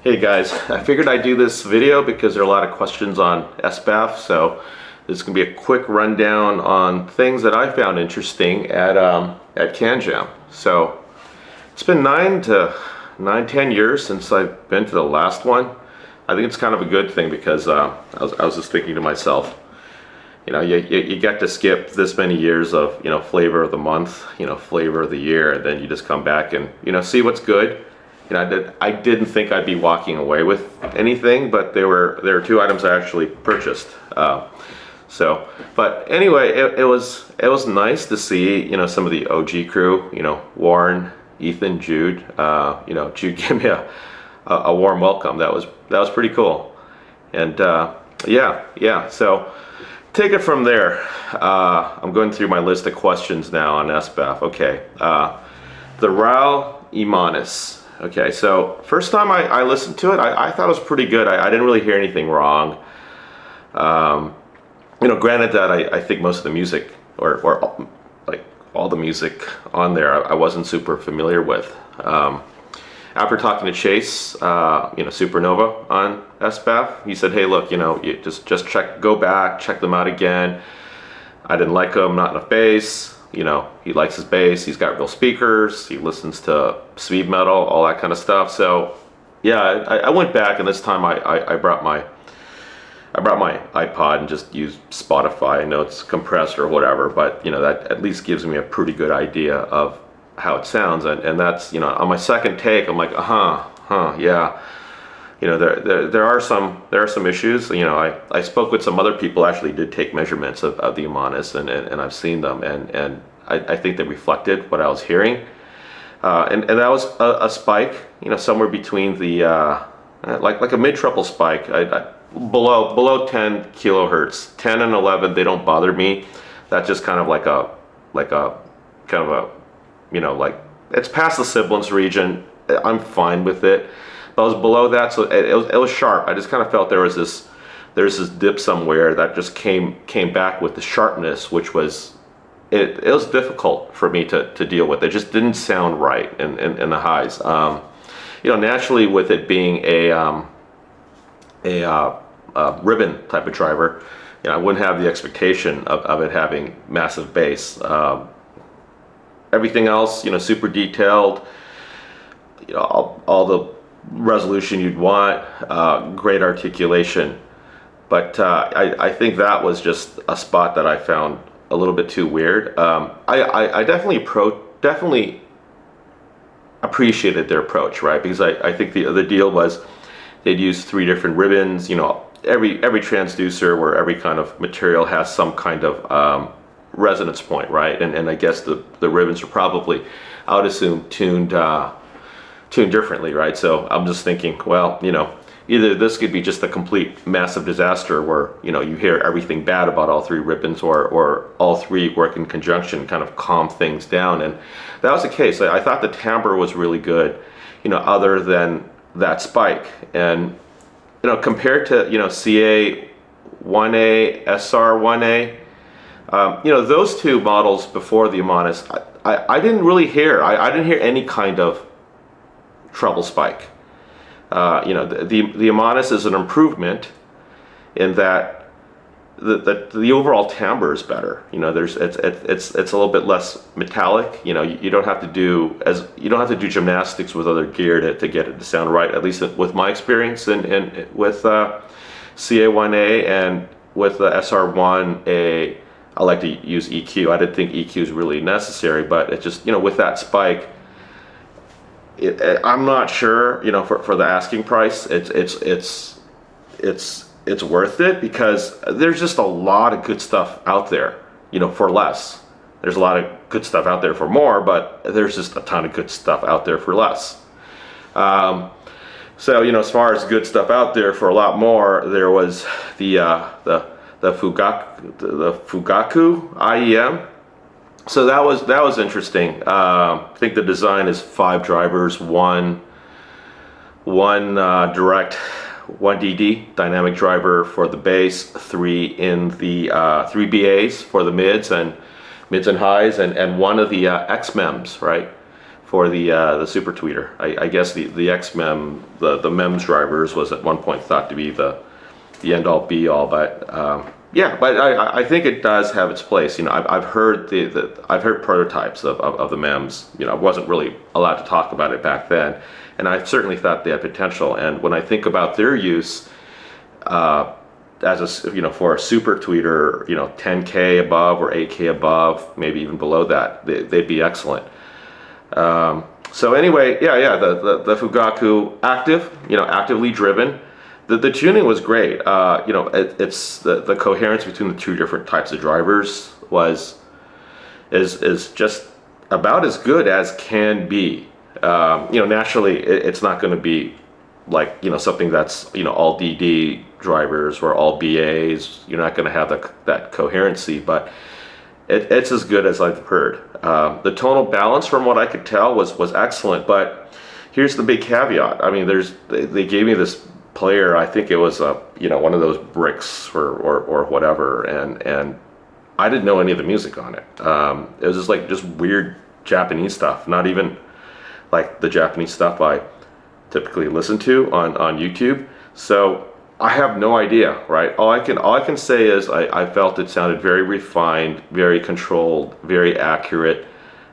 Hey guys, I figured I'd do this video because there are a lot of questions on SBAF, so this is going to be a quick rundown on things that I found interesting at CanJam. So it's been 10 years since I've been to the last one. I think it's kind of a good thing because I was just thinking to myself, you know, you get to skip this many years of, you know, flavor of the month, you know, flavor of the year, and then you just come back and, you know, see what's good. You know, I didn't think I'd be walking away with anything, but there were two items I actually purchased. But anyway, it was nice to see, you know, some of the OG crew, you know, Warren, Ethan, Jude. You know, Jude gave me a warm welcome. That was pretty cool. And yeah. So take it from there. I'm going through my list of questions now on SBAF. Okay, the RAAL Immanis. Okay, so first time I listened to it, I thought it was pretty good. I didn't really hear anything wrong. You know, granted that I think most of the music, or like all the music on there, I wasn't super familiar with. After talking to Chase, you know, Supernova on SBAF, he said, hey, look, you know, you just go back, check them out again. I didn't like them, not enough bass. You know, he likes his bass, he's got real speakers, he listens to speed metal, all that kind of stuff. So yeah, I went back, and this time I brought my iPod and just used Spotify. I know it's compressed or whatever, but you know, that at least gives me a pretty good idea of how it sounds. And that's, you know, on my second take, I'm like, yeah. You know, there are some issues. You know, I spoke with some other people, actually did take measurements of the Immanis, and I've seen them, and I think they reflected what I was hearing. And that was a spike, you know, somewhere between the like a mid-treble spike, below 10 kilohertz. 10 and 11, they don't bother me. That's just kind of like a kind of a, you know, like it's past the sibilance region. I'm fine with it. But I was below that, so it was sharp. I just kind of felt there's this dip somewhere that just came back with the sharpness, which was it was difficult for me to deal with. It just didn't sound right in the highs. You know, naturally with it being a ribbon type of driver, you know, I wouldn't have the expectation of it having massive bass. Everything else, you know, super detailed. You know, all the resolution you'd want, great articulation, but I think that was just a spot that I found a little bit too weird. I definitely appreciated their approach, right? Because I think the deal was they'd use 3 different ribbons. You know, every transducer or every kind of material has some kind of resonance point, right? And I guess the ribbons are probably, I would assume, tuned differently, right? So I'm just thinking, well, you know, either this could be just a complete massive disaster where, you know, you hear everything bad about all 3 ribbons, or all 3 work in conjunction, kind of calm things down. And that was the case. I thought the timbre was really good, you know, other than that spike. And, you know, compared to, you know, CA1A, SR1A, you know, those 2 models before the Immanis, I didn't really hear, I didn't hear any kind of treble spike. You know, the Immanis is an improvement in that the overall timbre is better. You know, it's a little bit less metallic. You know, you don't have to do gymnastics with other gear to get it to sound right. At least with my experience and with CA1A and with the SR1A, I like to use EQ. I didn't think EQ is really necessary, but it just, you know, with that spike, I'm not sure, you know, for the asking price, it's worth it, because there's just a lot of good stuff out there, you know, for less. There's a lot of good stuff out there for more, but there's just a ton of good stuff out there for less. So, you know, as far as good stuff out there for a lot more, there was the Fukaku IEM. So that was interesting. I think the design is 5 drivers, one direct, 1 DD dynamic driver for the bass, 3 in the 3 BAs for the mids and highs, and one of the XMEMs, right, for the super tweeter. I guess the XMEM, the MEMS drivers was at one point thought to be the end all be all, but yeah, but I think it does have its place. You know, I've heard I've heard prototypes of the MEMS. You know, I wasn't really allowed to talk about it back then, and I certainly thought they had potential. And when I think about their use as a, you know, for a super tweeter, you know, 10K above or 8K above, maybe even below that, they'd be excellent. So anyway, yeah, the Fukaku active, you know, actively driven. The tuning was great. You know, it's the coherence between the two different types of drivers is just about as good as can be. You know, naturally, it's not going to be like, you know, something that's, you know, all DD drivers or all BAs. You're not going to have that coherency, but it's as good as I've heard. The tonal balance, from what I could tell, was excellent. But here's the big caveat. I mean, they gave me this player. I think it was you know, one of those bricks or whatever, and I didn't know any of the music on it. It was just weird Japanese stuff, not even like the Japanese stuff I typically listen to on YouTube. So I have no idea, right? All I can say is I felt it sounded very refined, very controlled, very accurate.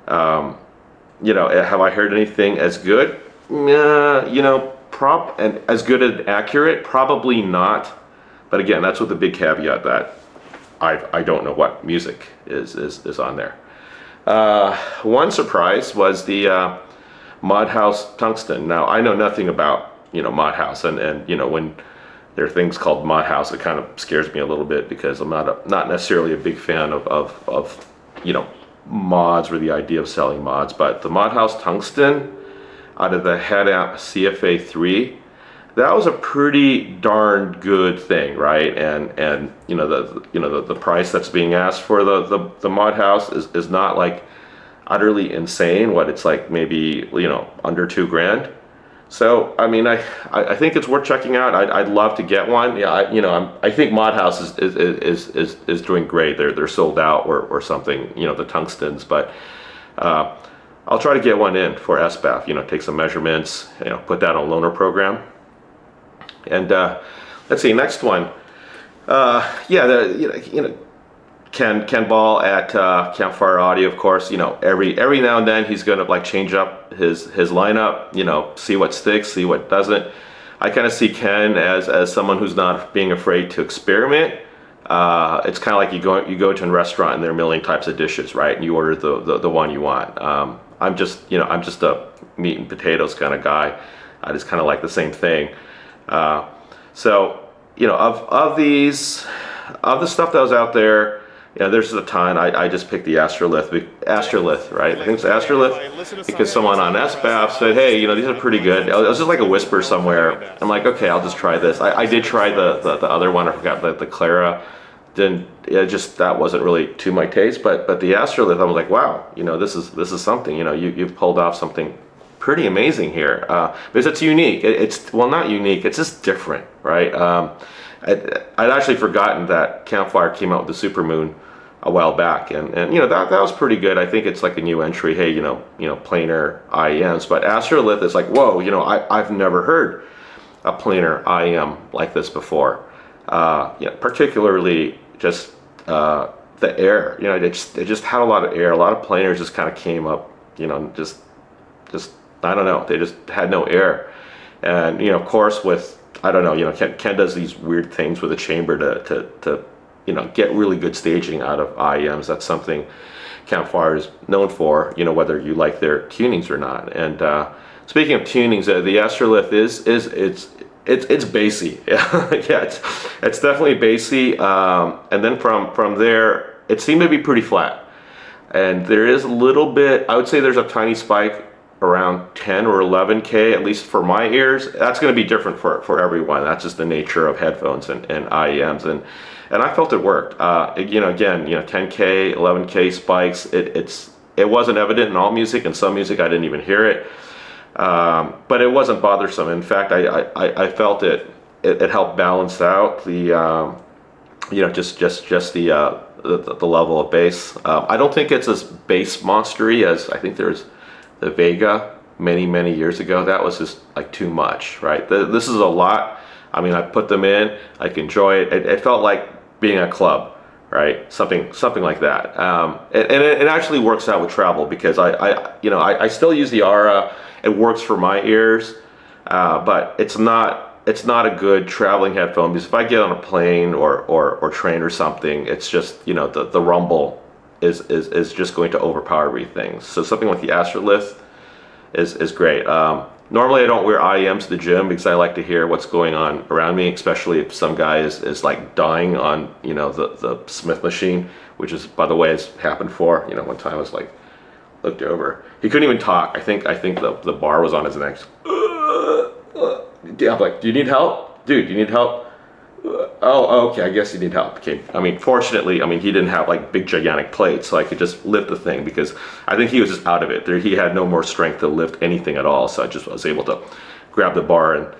You know, have I heard anything as good? You know, and as good and accurate, probably not. But again, that's with the big caveat that I don't know what music is on there. One surprise was the House Tungsten. Now, I know nothing about, you know, House, and you know, when there are things called House, it kind of scares me a little bit, because I'm not necessarily a big fan of you know, mods or the idea of selling mods. But the House Tungsten out of the head amp CFA3, that was a pretty darn good thing, right? And you know, the price that's being asked for the House is not like utterly insane. What it's like, maybe, you know, under $2,000. So I mean, I think it's worth checking out. I'd love to get one. Yeah, you know, I think House is doing great. They're sold out or something, you know, the Tungstens. But I'll try to get one in for SBAF. You know, take some measurements. You know, put that on loaner program. And let's see, next one. Yeah, you know, Ken Ball at Campfire Audio, of course. You know, every now and then he's going to like change up his lineup. You know, see what sticks, see what doesn't. I kind of see Ken as someone who's not being afraid to experiment. It's kind of like you go to a restaurant and there are a million types of dishes, right? And you order the one you want. I'm just a meat and potatoes kind of guy. I just kind of like the same thing. So, you know, of the stuff that was out there, you know, there's a ton. I just picked the Astrolith, right? I think it's Astrolith, because someone on SBAF said, hey, you know, these are pretty good. It was just like a whisper somewhere. I'm like, okay, I'll just try this. I did try the other one. I forgot the Clara. That wasn't really to my taste. But the Astrolith, I was like, wow, you know, this is something. You know, you've pulled off something pretty amazing here, because it's unique. It's well, not unique. It's just different, right? I'd actually forgotten that Campfire came out with the Supermoon a while back, and you know, that was pretty good. I think it's like a new entry. Hey, you know, planar IEMs, but Astrolith is like, whoa, you know, I've never heard a planar IEM like this before. You know, particularly just the air. You know, it just had a lot of air. A lot of planars just kind of came up. You know, just I don't know. They just had no air, and you know, of course, with I don't know. You know, Ken does these weird things with a chamber to you know, get really good staging out of IEMs. That's something Campfire is known for. You know, whether you like their tunings or not. And speaking of tunings, the Astrolith it's bassy. Yeah, it's definitely bassy. And then from there, it seemed to be pretty flat. And there is a little bit. I would say there's a tiny spike around 10 or 11K, at least for my ears. That's going to be different for everyone. That's just the nature of headphones and IEMs, and I felt it worked. You know, again, you know, 10K, 11K spikes. It wasn't evident in all music, and some music I didn't even hear it, but it wasn't bothersome. In fact, I felt it helped balance out the you know, just the level of bass. I don't think it's as bass monstery as I think there's the Vega many years ago, that was just like too much, right? This is a lot. I mean, I put them in, I could enjoy it. It felt like being at a club, right? Something like that. And it actually works out with travel because I still use the Aura. It works for my ears, but it's not a good traveling headphone because if I get on a plane or train or something, it's just, the rumble is just going to overpower everything. So something like the Astrolith is great. Normally I don't wear IEMs to the gym because I like to hear what's going on around me, especially if some guy is like dying on, the Smith machine, which is, by the way, has happened for, one time I was like, looked over. He couldn't even talk. I think the bar was on his neck. I'm like, do you need help? Dude, do you need help? Oh, okay, I guess you need help. Okay. I mean, fortunately, he didn't have like big gigantic plates, so I could just lift the thing because I think he was just out of it. He had no more strength to lift anything at all, so I just was able to grab the bar and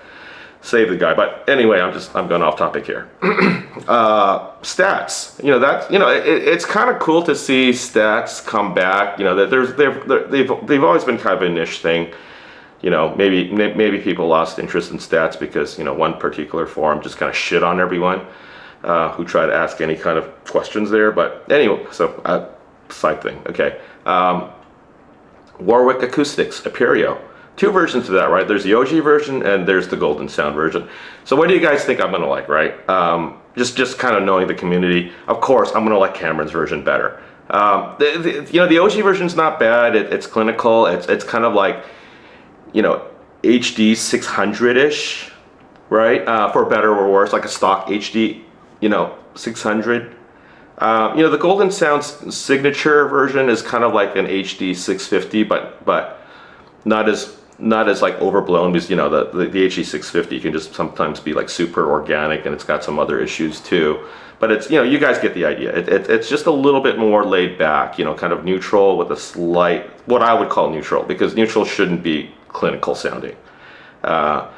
save the guy. But anyway, I'm going off topic here. STAX, it's kind of cool to see STAX come back. They've always been kind of a niche thing. Maybe people lost interest in STAX because one particular forum just kind of shit on everyone who try to ask any kind of questions there. But anyway, so side thing. Okay, Warwick Acoustics APERIO. Two versions of that, right? There's the OG version and there's the Goldensound version. So what do you guys think I'm gonna like, right? Just kind of knowing the community. Of course, I'm gonna like Cameron's version better. The OG version's not bad. It's clinical. It's kind of like, HD 600-ish, right? For better or worse, like a stock HD, 600. The Goldensound signature version is kind of like an HD 650, but not as like overblown because the HD 650 can just sometimes be like super organic and it's got some other issues too. But it's, you guys get the idea. It's just a little bit more laid back, kind of neutral with a slight, what I would call neutral, because neutral shouldn't be clinical sounding. So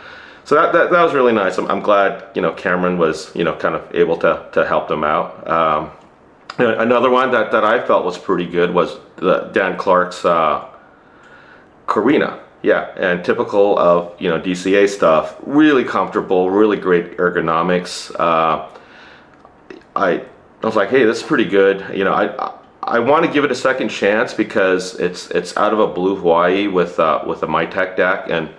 that was really nice. I'm glad, Cameron was, kind of able to help them out. Another one that I felt was pretty good was Dan Clark's Corina. Yeah, and typical of, DCA stuff, really comfortable, really great ergonomics. I was like, hey, this is pretty good. I want to give it a second chance because it's out of a Blue Hawaii with a Mytech DAC, and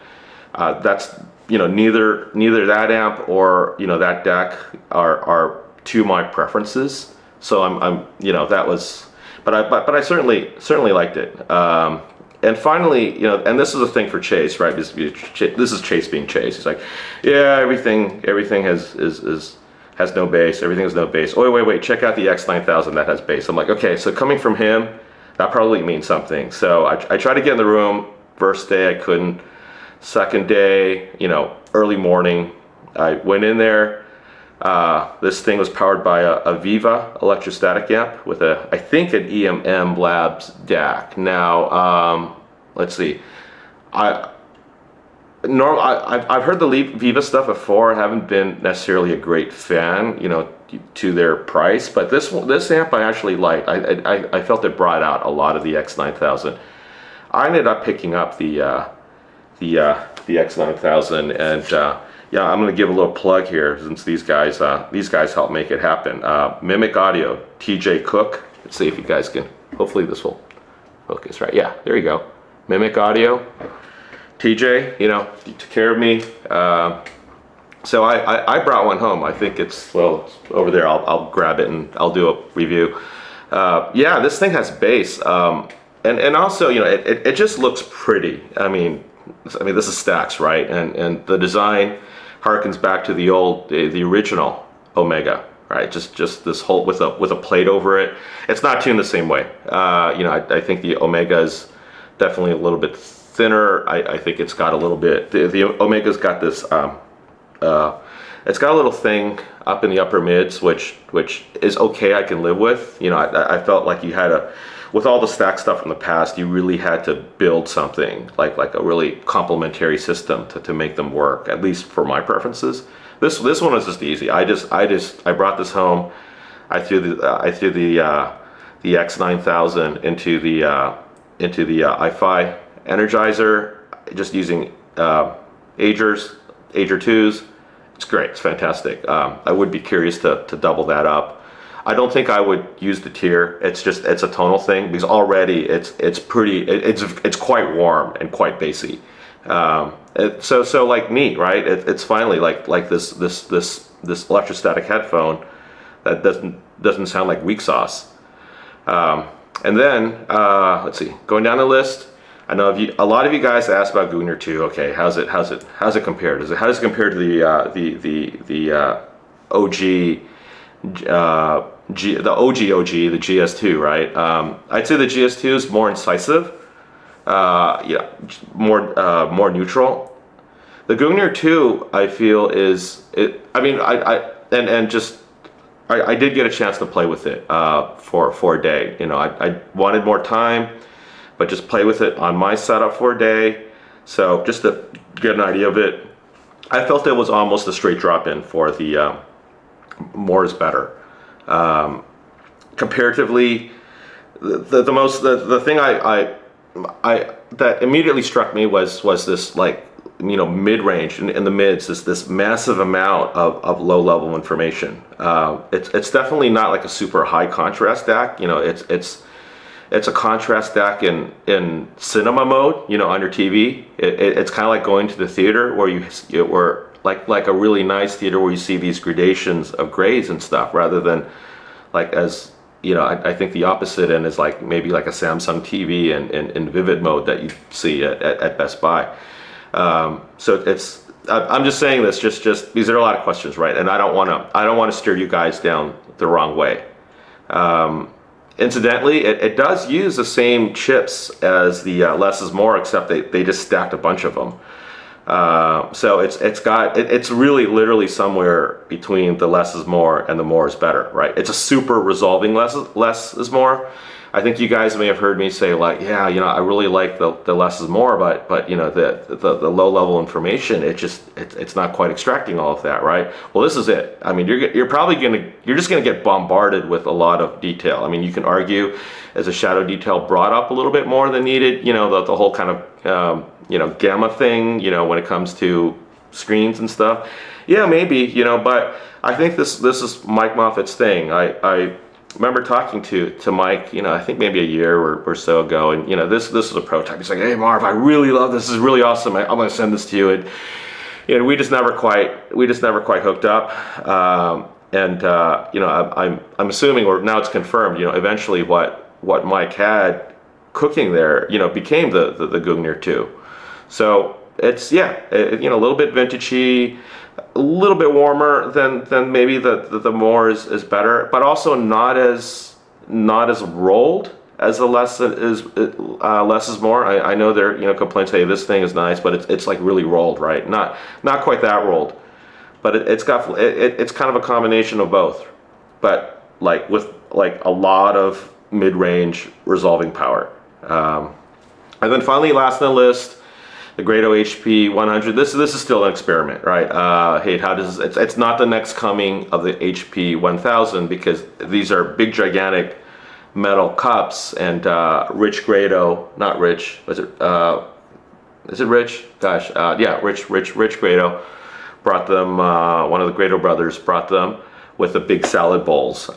that's neither that amp or that DAC are to my preferences. So I'm that was, but I certainly liked it. And finally, and this is a thing for Chase, right? This is Chase being Chase. He's like, yeah, everything has no bass. Everything has no bass. Oh, wait, check out the X9000 that has bass. I'm like, okay, so coming from him, that probably means something. So I tried to get in the room. First day I couldn't. Second day, early morning, I went in there. This thing was powered by a Viva electrostatic amp with I think an EMM Labs DAC. Now, let's see. I've heard the Viva stuff before. I haven't been necessarily a great fan, to their price. But this amp I actually liked. I felt it brought out a lot of the X9000. I ended up picking up the X9000 and. Yeah, I'm going to give a little plug here since these guys helped make it happen. Mimic Audio, TJ Cook. Let's see if you guys can, hopefully this will focus right. Yeah, there you go. Mimic Audio. TJ, he took care of me. So I brought one home. I think it's over there. I'll grab it and I'll do a review. Yeah, this thing has bass. And also, it just looks pretty. I mean, this is STAX, right? And the design harkens back to the original Omega, right? Just this whole with a plate over it. It's not tuned the same way. I think the Omega is definitely a little bit thinner. I think it's got a little bit. The Omega's got this. It's got a little thing up in the upper mids, which is okay. I can live with. I felt like you had with all the STAX stuff from the past, you really had to build something like a really complementary system to make them work, at least for my preferences. This one was just easy. I brought this home. I threw the X9000 into the i5 Energizer, just using Ager 2s. It's great. It's fantastic. I would be curious to double that up. I don't think I would use the tier. It's a tonal thing because already it's quite warm and quite bassy. So like me, right? It's finally like this electrostatic headphone that doesn't sound like weak sauce. And then let's see, going down the list. I know a lot of you guys asked about Gungnir 2. Okay, how's it compared? How does it compare to the OG the GS2, right? I'd say the GS2 is more incisive, yeah, more neutral. The Gungnir 2, I feel, is it. I mean, I did get a chance to play with it for a day. You know, I wanted more time, but just play with it on my setup for a day. So just to get an idea of it, I felt it was almost a straight drop-in for the more is better. Comparatively, the thing that immediately struck me was this, like, you know, mid-range in the mids, this massive amount of low-level information. It's definitely not like a super high contrast DAC. You know, it's a contrast DAC in cinema mode, you know, on your TV. It's kind of like going to the theater where where like a really nice theater where you see these gradations of grays and stuff, rather than like, as you know, I think the opposite end is like maybe like a Samsung TV in vivid mode that you see at Best Buy. So I'm just saying this just because there are a lot of questions, right? And I don't want to steer you guys down the wrong way. Incidentally, it does use the same chips as the Less is More, except they just stacked a bunch of them. So it's really literally somewhere between the Less is More and the More is better, right? It's a super resolving less is more. I think you guys may have heard me say, like, yeah, you know, I really like the Less is More, but you know, the low level information, it's not quite extracting all of that, right? Well, this is it. I mean, you're just gonna get bombarded with a lot of detail. I mean, you can argue as a shadow detail brought up a little bit more than needed, you know, the whole kind of you know, gamma thing, you know, when it comes to screens and stuff. Yeah, maybe, you know, but I think this is Mike Moffat's thing. I remember talking to Mike, you know, I think maybe a year or so ago, and you know, this was a prototype. He's like, hey Marv, I really love this. This is really awesome. I'm gonna send this to you. And you know, we just never quite hooked up. You know, I'm assuming, or now it's confirmed, you know, eventually what Mike had cooking there, you know, became the Gungnir 2. So it's, yeah, you know, a little bit vintagey, a little bit warmer than maybe the More is better, but also not as rolled as the Less is More. I know there, you know, complaints, hey, this thing is nice, but it's like really rolled, right? Not quite that rolled, but it's kind of a combination of both, but like with like a lot of mid-range resolving power. And then finally, last on the list, the Grado HP100. This is still an experiment, right? Hey, it's not the next coming of the HP1000, because these are big, gigantic metal cups, and Rich Grado, not Rich, is it Rich? Gosh, yeah, Rich Grado brought them. One of the Grado brothers brought them with the big salad bowls.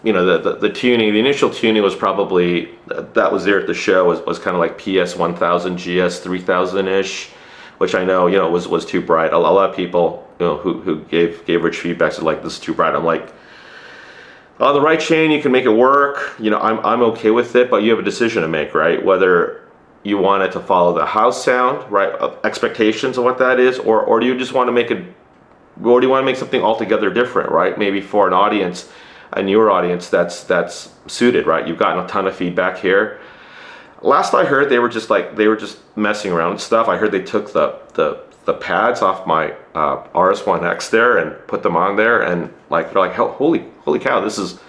You know, the tuning, the initial tuning was probably, that was there at the show, was kind of like PS1000, GS3000-ish, which I know, you know, was too bright. A lot of people, you know, who gave Rich feedback, said like, this is too bright. I'm like, on the right chain, you can make it work. You know, I'm okay with it, but you have a decision to make, right? Whether you want it to follow the house sound, right? Expectations of what that is, or do you just want to make something altogether different, right? Maybe for an audience, a newer audience that's suited, right? You've gotten a ton of feedback here. Last I heard, they were just messing around with stuff. I heard they took the pads off my RS1X there and put them on there, and like they're like, holy cow, this is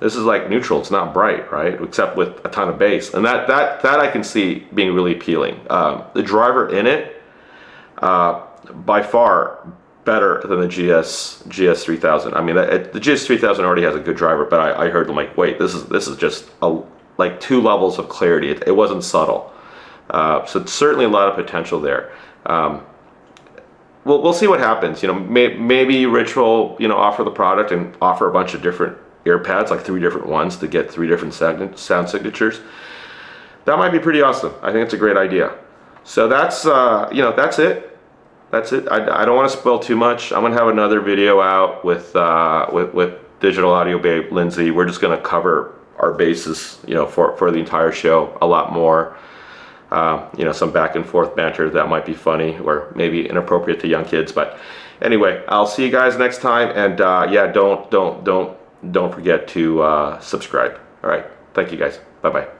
like neutral. It's not bright, right? Except with a ton of bass, and that I can see being really appealing. The driver in it, by far better than the GS3000. I mean, the GS3000 already has a good driver, but I heard them like, wait, this is just like 2 levels of clarity. It wasn't subtle. So it's certainly a lot of potential there. We'll see what happens. You know, maybe Rich will, you know, offer the product and offer a bunch of different ear pads, like 3 different ones to get 3 different sound signatures. That might be pretty awesome. I think it's a great idea. So that's you know, that's it. That's it. I don't want to spoil too much. I'm gonna have another video out with Digital Audio Babe Lindsay. We're just gonna cover our bases, you know, for the entire show a lot more. You know, some back and forth banter that might be funny or maybe inappropriate to young kids. But anyway, I'll see you guys next time. And yeah, don't forget to subscribe. All right. Thank you guys. Bye-bye.